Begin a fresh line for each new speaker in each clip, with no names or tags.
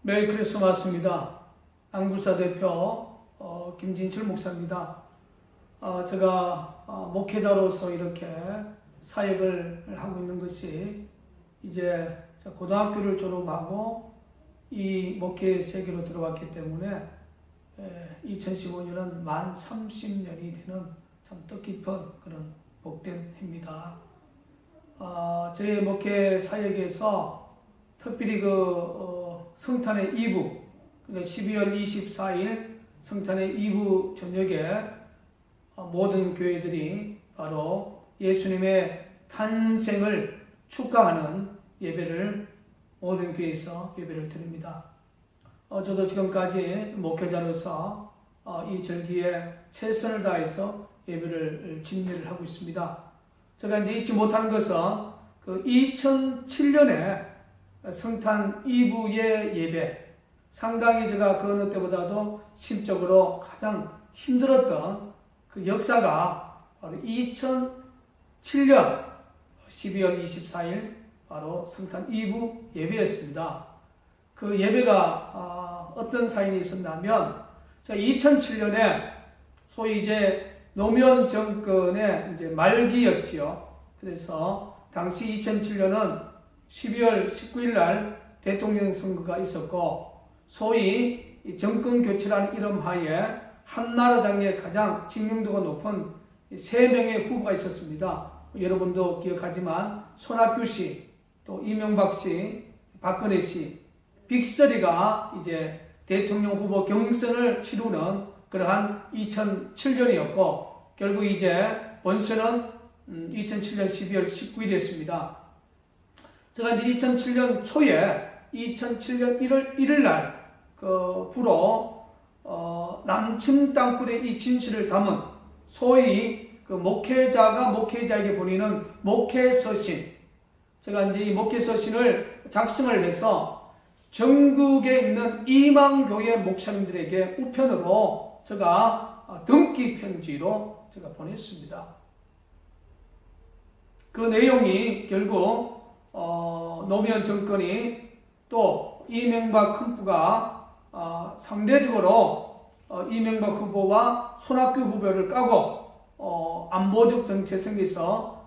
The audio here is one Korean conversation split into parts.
메리 크리스마스입니다. 안구사 대표 김진철 목사입니다. 제가 목회자로서 이렇게 사역을 하고 있는 것이 이제 고등학교를 졸업하고 이 목회 세계로 들어왔기 때문에 2015년은 만 30년이 되는 참 뜻깊은 그런 복된 해입니다. 저의 목회 사역에서 특별히 성탄의 2부, 12월 24일 성탄의 2부 저녁에 모든 교회들이 바로 예수님의 탄생을 축하하는 예배를 모든 교회에서 예배를 드립니다. 저도 지금까지 목회자로서 이 절기에 최선을 다해서 예배를 진리를 하고 있습니다. 제가 이제 잊지 못하는 것은 2007년에 성탄 2부의 예배, 상당히 제가 그 어느 때보다도 심적으로 가장 힘들었던 그 역사가 바로 2007년 12월 24일 바로 성탄 2부 예배였습니다. 그 예배가 어떤 사연이 있었냐면 2007년에 소위 이제 노무현 정권의 이제 말기였지요. 그래서 당시 2007년은 12월 19일 날 대통령 선거가 있었고, 소위 정권 교체라는 이름 하에 한나라당의 가장知名도가 높은 3명의 후보가 있었습니다. 여러분도 기억하지만 손학규 씨, 또 이명박 씨, 박근혜 씨, 빅3가 이제 대통령 후보 경선을 치르는 그러한 2007년이었고, 결국 이제 원세는 2007년 12월 19일이었습니다. 제가 이제 2007년 초에 2007년 1월 1일 날 부로 남침 땅굴의 이 진실을 담은 소위 목회자가 목회자에게 보내는 목회서신, 제가 이제 이 목회서신을 작성을 해서 전국에 있는 2만 교회 목사님들에게 우편으로 제가 등기 편지로 제가 보냈습니다. 그 내용이 결국 노무현 정권이 또 이명박 캠프가 상대적으로 이명박 후보와 손학규 후보를 까고 안보적 정체성에서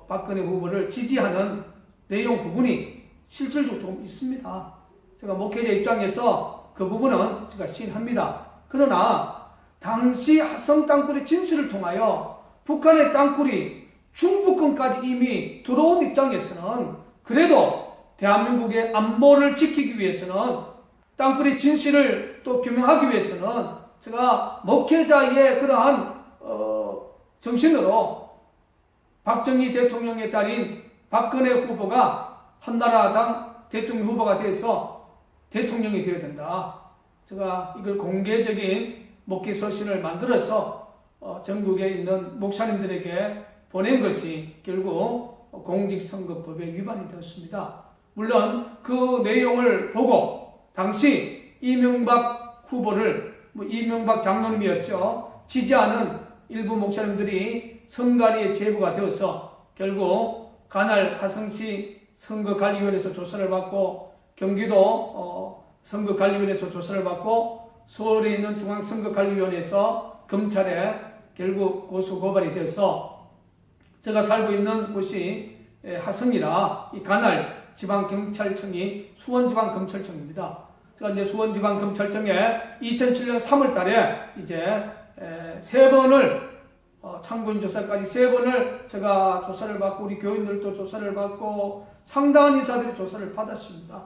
박근혜 후보를 지지하는 내용 부분이 실질적으로 좀 있습니다. 제가 목회자 입장에서 그 부분은 제가 시인합니다. 그러나 당시 하성 땅굴의 진실을 통하여 북한의 땅굴이 중부권까지 이미 들어온 입장에서는 그래도 대한민국의 안보를 지키기 위해서는 땅굴의 진실을 또 규명하기 위해서는 제가 목회자의 그러한 정신으로 박정희 대통령의 딸인 박근혜 후보가 한나라당 대통령 후보가 돼서 대통령이 되어야 된다. 제가 이걸 공개적인 목회서신을 만들어서 전국에 있는 목사님들에게 보낸 것이 결국 공직선거법에 위반이 되었습니다. 물론 그 내용을 보고 당시 이명박 후보를 이명박 장로님이었죠. 지지하는 일부 목사님들이 선관위의 제보가 되어서 결국 관할 하성시 선거관리위원회에서 조사를 받고 경기도 선거관리위원회에서 조사를 받고 서울에 있는 중앙선거관리위원회에서 검찰에 결국 고소고발이 되어서 제가 살고 있는 곳이 하성이라 이 관할 지방경찰청이 수원지방검찰청입니다. 제가 이제 수원지방검찰청에 2007년 3월 달에 이제 3번을 참고인 조사까지 3번을 제가 조사를 받고 우리 교인들도 조사를 받고 상당한 인사들이 조사를 받았습니다.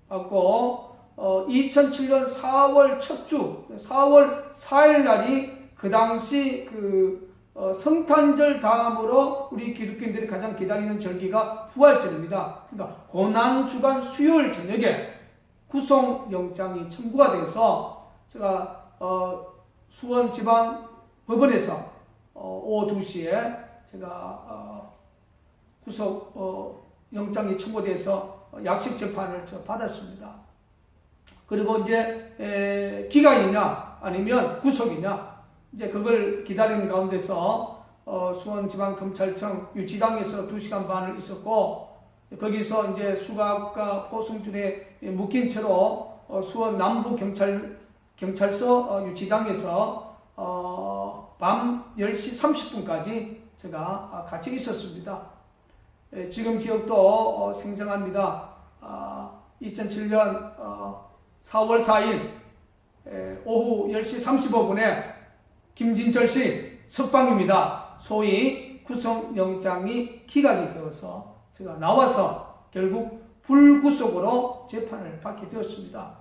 받고 2007년 4월 첫 주 4월 4일 날이 그 당시 성탄절 다음으로 우리 기독교인들이 가장 기다리는 절기가 부활절입니다. 그러니까 고난주간 수요일 저녁에 구속영장이 청구가 돼서 제가 수원지방법원에서 오후 2시에 제가 구속영장이 청구돼서 약식 재판을 받았습니다. 그리고 이제 기각이냐 아니면 구속이냐 이제 그걸 기다리는 가운데서 수원지방검찰청 유치장에서 2시간 반을 있었고 거기서 이제 수갑과 포승줄에 묶인 채로 수원 남부 경찰서 유치장에서 밤 10시 30분까지 제가 같이 있었습니다. 지금 기억도 생생합니다. 2007년 4월 4일 오후 10시 35분에 김진철 씨 석방입니다. 소위 구속영장이 기각이 되어서 제가 나와서 결국 불구속으로 재판을 받게 되었습니다.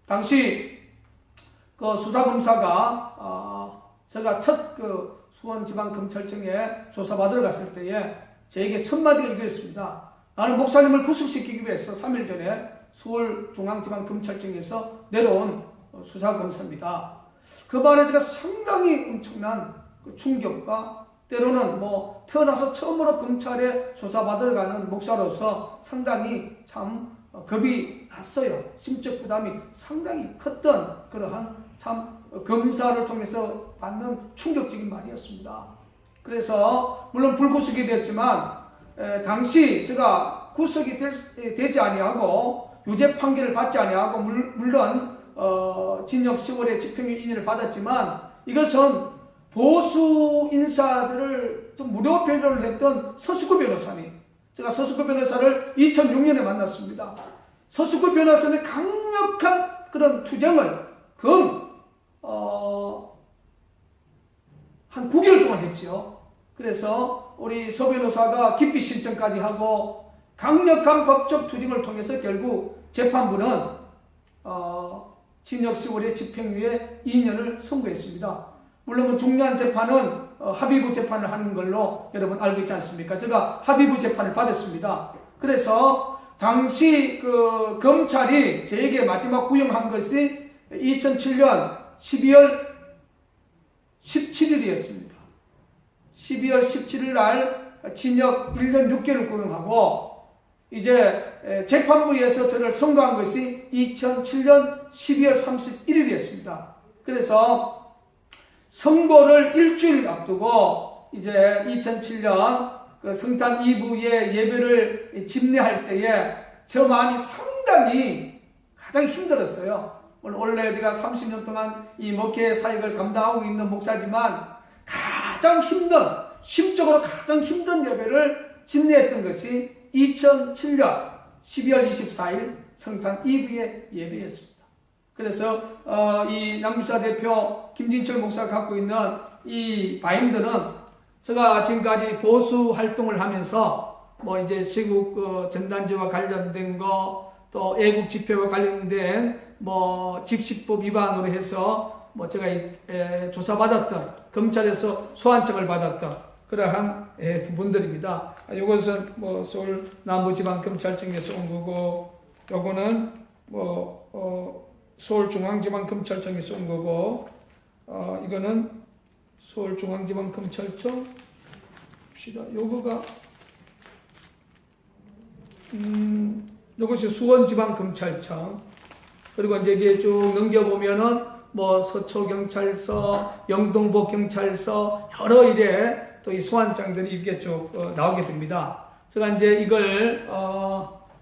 당시 그 수사검사가 제가 첫 수원지방검찰청에 조사받으러 갔을 때에 저에게 첫 마디가 이거였습니다. 나는 목사님을 구속시키기 위해서 3일 전에 서울중앙지방검찰청에서 내려온 수사검사입니다. 그 말에 제가 상당히 엄청난 충격과 때로는 태어나서 처음으로 검찰에 조사받으러 가는 목사로서 상당히 참 겁이 났어요. 심적 부담이 상당히 컸던 그러한 참 검사를 통해서 받는 충격적인 말이었습니다. 그래서 물론 불구속이 됐지만 당시 제가 구속이 되지 아니하고 유죄 판결을 받지 아니하고 물론 징역 10월에 집행유예 2년을 받았지만 이것은 보수 인사들을 좀 무료 변호를 했던 서수구 변호사님, 제가 서수구 변호사를 2006년에 만났습니다. 서수구 변호사님의 강력한 그런 투쟁을 한 9개월 동안 했지요. 그래서 우리 서 변호사가 기피 신청까지 하고 강력한 법적 투쟁을 통해서 결국 재판부는 징역 10월에 집행유예 2년을 선고했습니다. 물론 중요한 재판은 합의부 재판을 하는 걸로 여러분 알고 있지 않습니까? 제가 합의부 재판을 받았습니다. 그래서 당시 그 검찰이 저에게 마지막 구형한 것이 2007년 12월 17일이었습니다. 12월 17일 날 징역 1년 6개월을 구형하고 이제 재판부에서 저를 선고한 것이 2007년 12월 31일이었습니다. 그래서 선고를 일주일 앞두고 이제 2007년 그 성탄 이브의 예배를 집례할 때에 저 마음이 상당히 가장 힘들었어요. 원래 제가 30년 동안 이 목회 사역을 감당하고 있는 목사지만 가장 심적으로 가장 힘든 예배를 집례했던 것이 2007년 12월 24일 성탄 이브의 예배였습니다. 그래서 이 남부사 대표 김진철 목사가 갖고 있는 이 바인드는 제가 지금까지 보수 활동을 하면서 이제 시국 전단지와 관련된 거, 또 애국 집회와 관련된 집시법 위반으로 해서 제가 조사받았던, 검찰에서 소환장을 받았던 그러한 부분들입니다. 이것은 서울 남부지방검찰청에서 온 거고, 요거는 서울중앙지방검찰청에서 온 거고, 이거는 서울중앙지방검찰청 봅시다. 요거가 요것이 수원지방검찰청. 그리고 이제 이게 쭉 넘겨보면은 서초경찰서, 영동보경찰서 여러 일에 또 이 소환장들이 이렇게 쭉 나오게 됩니다. 제가 이제 이걸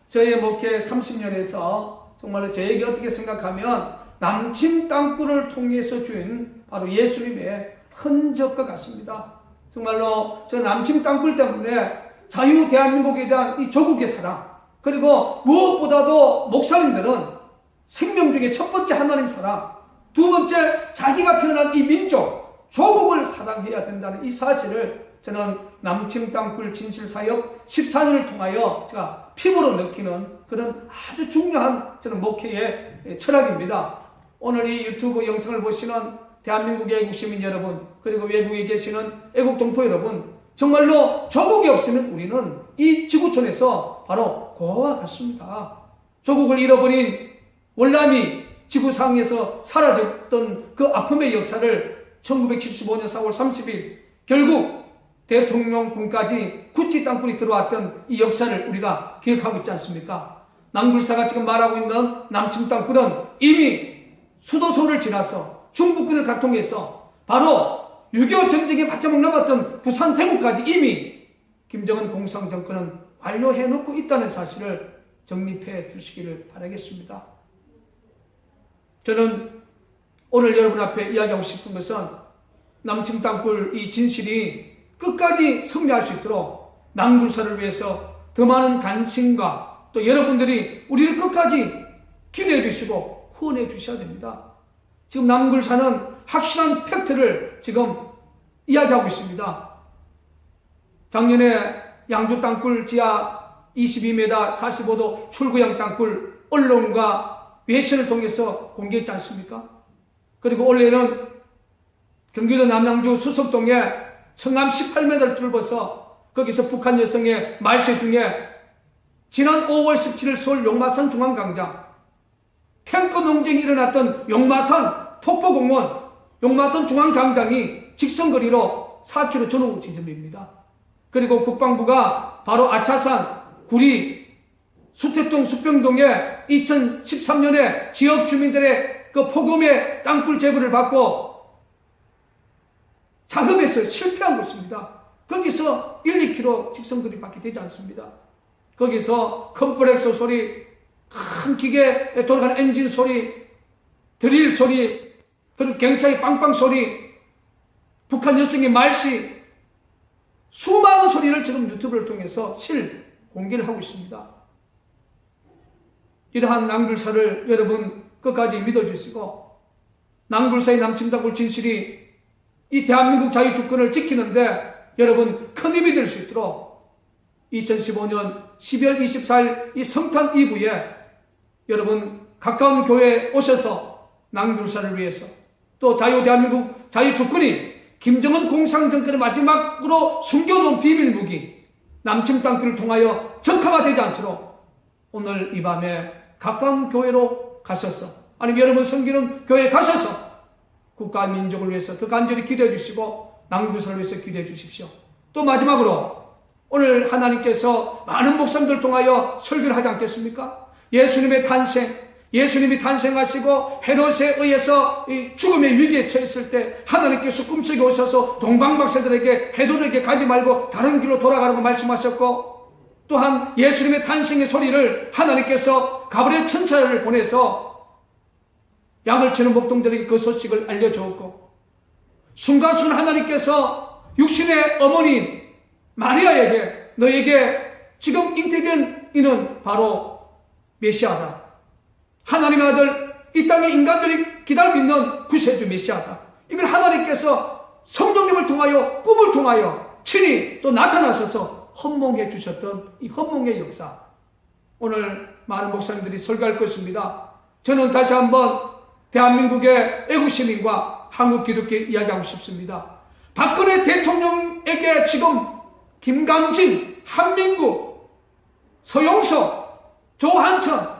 저의 목회 30년에서 정말로 저에게 어떻게 생각하면 남침 땅굴을 통해서 준 바로 예수님의 흔적과 같습니다. 정말로 저 남침 땅굴 때문에 자유 대한민국에 대한 이 조국의 사랑, 그리고 무엇보다도 목사님들은 생명 중에 첫 번째 하나님 사랑, 두 번째 자기가 태어난 이 민족, 조국을 사랑해야 된다는 이 사실을 저는 남침 땅굴 진실사역 14년을 통하여 제가 피부로 느끼는 그런 아주 중요한 저는 목회의 철학입니다. 오늘 이 유튜브 영상을 보시는 대한민국의 애국 시민 여러분, 그리고 외국에 계시는 애국 동포 여러분, 정말로 조국이 없으면 우리는 이 지구촌에서 바로 고아와 같습니다. 조국을 잃어버린 월남이 지구상에서 사라졌던 그 아픔의 역사를 1975년 4월 30일 결국 대통령궁까지 구치 땅굴이 들어왔던 이 역사를 우리가 기억하고 있지 않습니까? 남굴사가 지금 말하고 있는 남침 땅굴은 이미 수도선을 지나서 중부군을 각통해서 바로 6.25 전쟁에 바짝 남았던 부산 대구까지 이미 김정은 공산정권은 완료해놓고 있다는 사실을 정립해 주시기를 바라겠습니다. 저는 오늘 여러분 앞에 이야기하고 싶은 것은 남측 땅굴 이 진실이 끝까지 승리할 수 있도록 남굴사를 위해서 더 많은 관심과 또 여러분들이 우리를 끝까지 기도해 주시고 후원해 주셔야 됩니다. 지금 남굴사는 확실한 팩트를 지금 이야기하고 있습니다. 작년에 양주 땅굴 지하 22m 45도 출구형 땅굴 언론과 외신을 통해서 공개했지 않습니까? 그리고 올해는 경기도 남양주 수석동에 청암 18m를 뚫어서 거기서 북한 여성의 말세 중에 지난 5월 17일 서울 용마산 중앙광장 탱크 농쟁이 일어났던 용마산 폭포공원 용마산 중앙광장이 직선거리로 4km 전후 지점입니다. 그리고 국방부가 바로 아차산, 구리, 수태동, 수평동에 2013년에 지역 주민들의 그 폭염의 땅굴 제보를 받고 작업에서 실패한 것입니다. 거기서 1, 2km 직선거리 밖에 되지 않습니다. 거기서 컴프레서 소리, 큰 기계에 돌아가는 엔진 소리, 드릴 소리, 그리고 경찰의 빵빵 소리, 북한 여성의 말씨, 수많은 소리를 지금 유튜브를 통해서 공개를 하고 있습니다. 이러한 남굴사를 여러분 끝까지 믿어주시고 남굴사의 남침땅굴 진실이 이 대한민국 자유주권을 지키는데 여러분 큰 힘이 될 수 있도록 2015년 12월 24일 이 성탄 이브에 여러분 가까운 교회에 오셔서 남굴사를 위해서 또 대한민국 자유주권이 김정은 공산정권의 마지막으로 숨겨놓은 비밀무기 남침땅굴을 통하여 적화가 되지 않도록 오늘 이 밤에 가까운 교회로 가셔서 아니면 여러분 섬기는 교회에 가셔서 국가 민족을 위해서 더 간절히 기도해 주시고 남굴사를 위해서 기도해 주십시오. 또 마지막으로 오늘 하나님께서 많은 목사님들 통하여 설교를 하지 않겠습니까? 예수님의 탄생, 예수님이 탄생하시고 헤롯에 의해서 죽음의 위기에 처했을 때 하나님께서 꿈속에 오셔서 동방박사들에게 헤롯에게 가지 말고 다른 길로 돌아가라고 말씀하셨고 또한 예수님의 탄생의 소리를 하나님께서 가브리엘 천사를 보내서 양을 치는 목동들에게 그 소식을 알려주었고 순간순간 하나님께서 육신의 어머니 마리아에게 너에게 지금 잉태된 이는 바로 메시아다. 하나님의 아들 이 땅에 인간들이 기다리고 있는 구세주 메시아다. 이걸 하나님께서 성령님을 통하여 꿈을 통하여 친히 또 나타나셔서 헌몽해 주셨던 이 헌몽의 역사 오늘 많은 목사님들이 설교할 것입니다. 저는 다시 한번 대한민국의 애국시민과 한국 기독교에 이야기하고 싶습니다. 박근혜 대통령에게 지금 김강진, 한민구, 서용석, 조한천,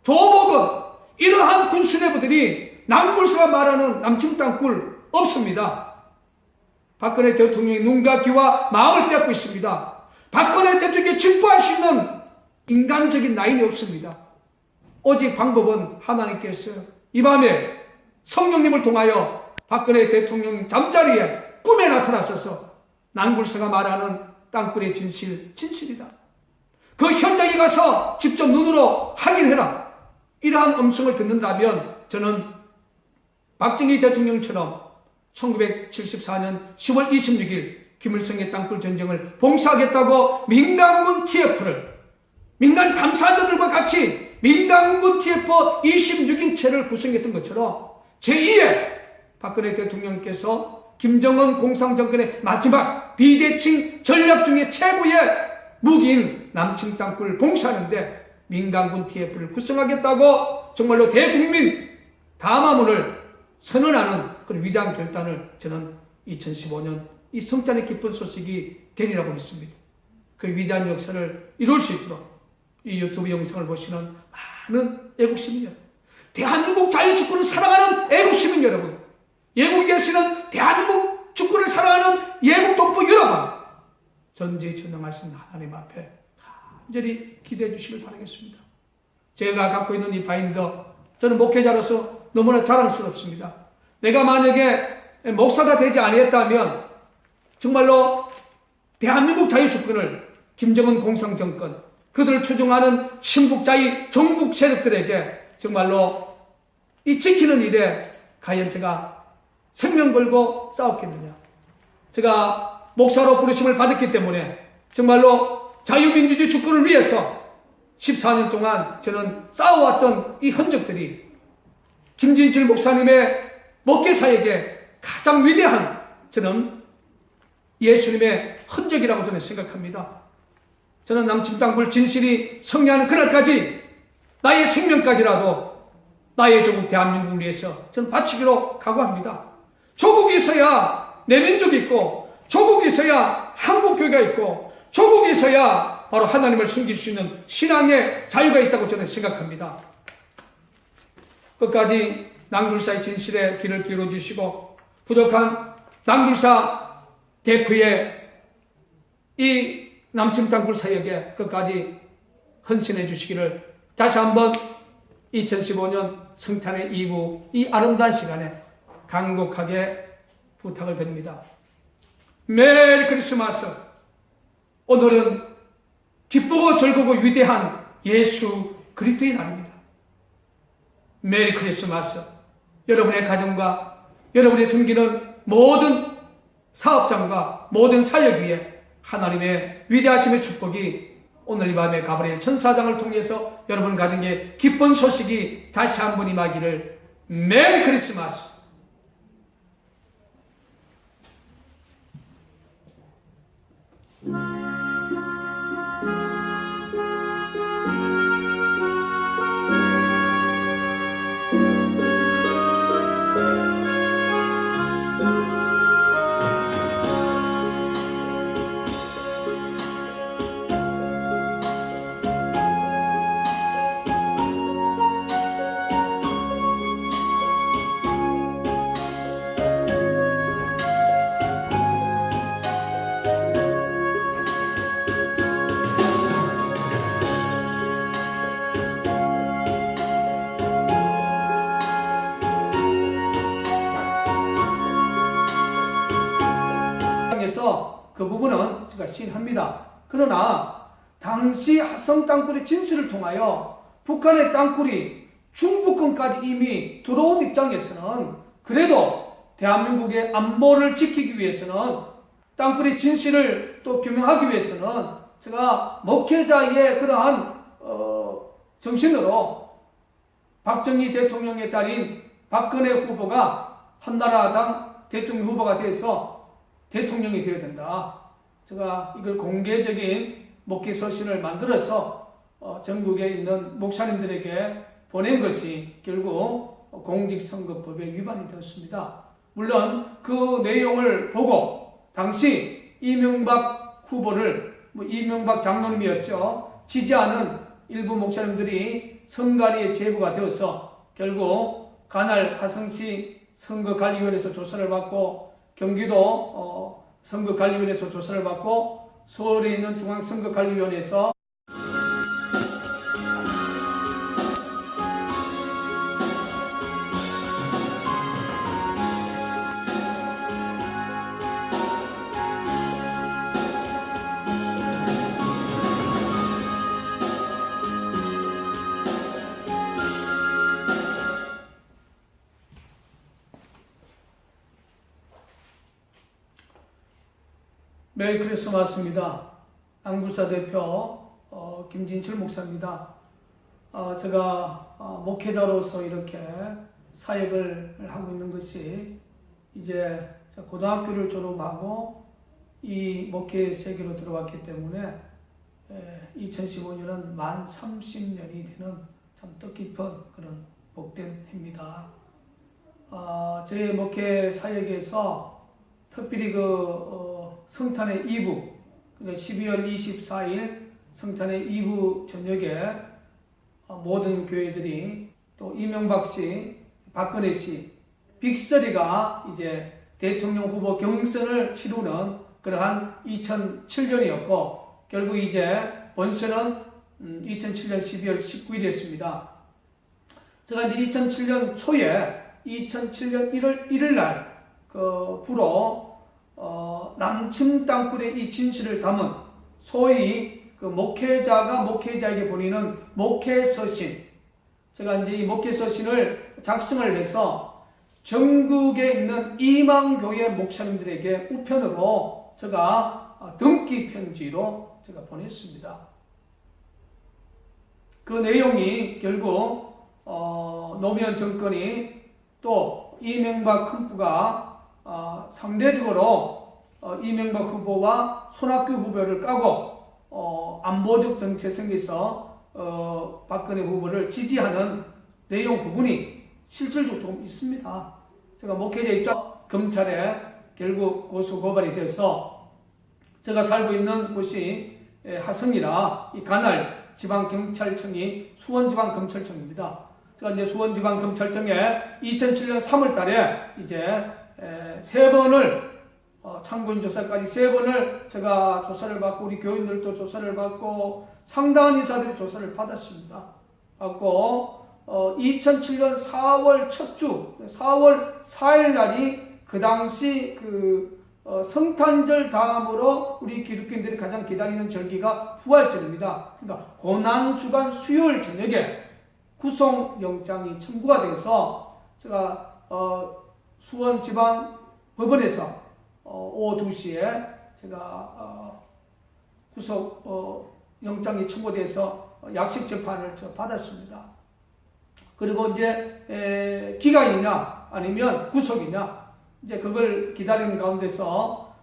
조복은 이러한 군수뇌부들이 남굴사가 말하는 남침땅굴 없습니다. 박근혜 대통령이 눈과 귀와 마음을 빼앗고 있습니다. 박근혜 대통령이 직보할 수 있는 인간적인 라인이 없습니다. 오직 방법은 하나님께서 이 밤에 성령님을 통하여 박근혜 대통령 잠자리에 꿈에 나타나셔서 남굴사가 말하는 땅굴의 진실이다. 그 현장에 가서 직접 눈으로 확인해라. 이러한 음성을 듣는다면 저는 박정희 대통령처럼 1974년 10월 26일 김일성의 땅굴 전쟁을 봉사하겠다고 민간군 TF를 민간 탐사자들과 같이 민간군 TF 26인체를 구성했던 것처럼 제2의 박근혜 대통령께서 김정은 공산정권의 마지막 비대칭 전략 중에 최고의 무기인 남침 땅굴 봉사하는데 민간군 TF를 구성하겠다고 정말로 대국민 담화문을 선언하는 그런 위대한 결단을 저는 2015년 이 성탄의 기쁜 소식이 되리라고 믿습니다. 그 위대한 역사를 이룰 수 있도록 이 유튜브 영상을 보시는 많은 애국시민 여러분, 대한민국 자유주권을 사랑하는 애국시민 여러분, 예국에 계시는 대한민국 주권을 사랑하는 예국동포 여러분, 전지전능하신 하나님 앞에 간절히 기도해 주시길 바라겠습니다. 제가 갖고 있는 이 바인더, 저는 목회자로서 너무나 자랑스럽습니다. 내가 만약에 목사가 되지 아니했다면 정말로 대한민국 자유주권을 김정은 공산정권, 그들을 추종하는 친북자의 종북 세력들에게 정말로 이 지키는 일에 과연 제가 생명 걸고 싸웠겠느냐. 제가 목사로 부르심을 받았기 때문에 정말로 자유민주주의 주권을 위해서 14년 동안 저는 싸워왔던 이 흔적들이 김진칠 목사님의 목회사에게 가장 위대한 저는 예수님의 흔적이라고 저는 생각합니다. 저는 남침땅굴 진실이 승리하는 그날까지 나의 생명까지라도 나의 조국 대한민국을 위해서 저는 바치기로 각오합니다. 조국이 있어야 내 민족이 있고, 조국이 있어야 한국교회가 있고, 조국이 있어야 바로 하나님을 섬길 수 있는 신앙의 자유가 있다고 저는 생각합니다. 끝까지 낭굴사의 진실에 길을 기울여 주시고, 부족한 낭굴사 대표의 이 남침땅굴 사역에 끝까지 헌신해 주시기를 다시 한번 2015년 성탄의 2부 이 아름다운 시간에 간곡하게 부탁을 드립니다. 메리 크리스마스. 오늘은 기쁘고 즐거고 위대한 예수 그리스도의 날입니다. 메리 크리스마스. 여러분의 가정과 여러분의 섬기는 모든 사업장과 모든 사역 위에 하나님의 위대하심의 축복이 오늘 이 밤에 가브리엘 천사장을 통해서 여러분 가정에 기쁜 소식이 다시 한번 임하기를. 메리 크리스마스. 그 부분은 제가 시인합니다. 그러나 당시 하성 땅굴의 진실을 통하여 북한의 땅굴이 중부권까지 이미 들어온 입장에서는 그래도 대한민국의 안보를 지키기 위해서는 땅굴의 진실을 또 규명하기 위해서는 제가 목회자의 그러한 정신으로 박정희 대통령의 딸인 박근혜 후보가 한나라당 대통령 후보가 돼서 대통령이 되어야 된다. 제가 이걸 공개적인 목회 서신을 만들어서 전국에 있는 목사님들에게 보낸 것이 결국 공직선거법에 위반이 되었습니다. 물론 그 내용을 보고 당시 이명박 후보를 이명박 장로님이었죠. 지지하는 일부 목사님들이 선관위에 제보가 되어서 결국 관할 하성시 선거관리위원회에서 조사를 받고 경기도 선거관리위원회에서 조사를 받고 서울에 있는 중앙선거관리위원회에서 메리 크리스마스입니다. 안굴사 대표 김진철 목사입니다. 제가 목회자로서 이렇게 사역을 하고 있는 것이 이제 고등학교를 졸업하고 이 목회 세계로 들어왔기 때문에 2015년은 만 30년이 되는 참 뜻깊은 그런 복된 해입니다. 제 목회 사역에서 특별히 성탄의 2부, 그러니까 12월 24일 성탄의 2부 저녁에 모든 교회들이 또 이명박 씨, 박근혜 씨, 빅3가 이제 대통령 후보 경선을 치르는 그러한 2007년이었고, 결국 이제 본선은 2007년 12월 19일이었습니다. 제가 이제 2007년 초에 2007년 1월 1일 날 부로 남침 땅굴의 이 진실을 담은 소위 그 목회자가 목회자에게 보내는 목회 서신. 제가 이제 이 목회 서신을 작성을 해서 전국에 있는 이만교회 목사님들에게 우편으로 제가 등기 편지로 제가 보냈습니다. 그 내용이 결국 노무현 정권이 또 이명박 캠프가 상대적으로 이명박 후보와 손학규 후보를 까고 안보적 정체성에서 박근혜 후보를 지지하는 내용 부분이 실질적으로 좀 있습니다. 제가 목회자 입장 검찰에 결국 고소 고발이 돼서 제가 살고 있는 곳이 하성이라 이 관할 지방경찰청이 수원지방검찰청입니다. 제가 이제 수원지방검찰청에 2007년 3월 달에 이제 3번을 참고인 조사까지 3번을 제가 조사를 받고 우리 교인들도 조사를 받고 상당한 인사들이 조사를 받았습니다. 받고 2007년 4월 첫 주 4월 4일 날이 그 당시 성탄절 다음으로 우리 기독교인들이 가장 기다리는 절기가 부활절입니다. 그러니까 고난주간 수요일 저녁에 구속영장이 청구가 돼서 제가 수원지방법원에서 오후 2시에 제가 구속영장이 청구돼서 약식 재판을 받았습니다. 그리고 이제 기각이냐 아니면 구속이냐 이제 그걸 기다리는 가운데서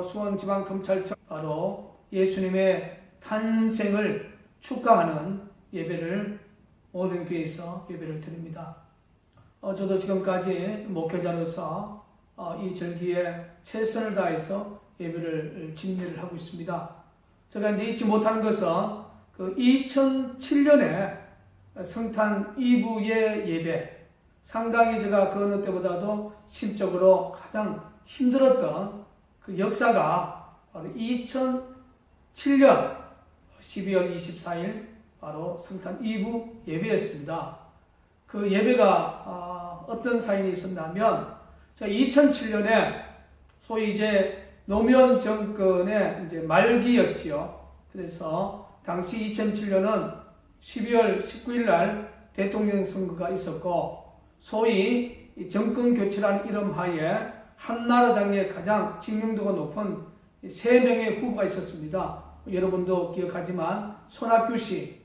수원지방검찰청 바로 예수님의 탄생을 축하하는 예배를 모든 교회에서 예배를 드립니다. 저도 지금까지 목회자로서 이 절기에 최선을 다해서 예배를 진리를 하고 있습니다. 제가 이제 잊지 못하는 것은 그 2007년에 성탄 이브의 예배, 상당히 제가 그 어느 때보다도 심적으로 가장 힘들었던 그 역사가 바로 2007년 12월 24일 바로 성탄 이브 예배였습니다. 그 예배가 어떤 사연이 있었냐면 2007년에 소위 이제 노무현 정권의 이제 말기였지요. 그래서 당시 2007년은 12월 19일 날 대통령 선거가 있었고 소위 정권 교체라는 이름 하에 한나라당의 가장知名도가 높은 3명의 후보가 있었습니다. 여러분도 기억하지만 손학규 씨,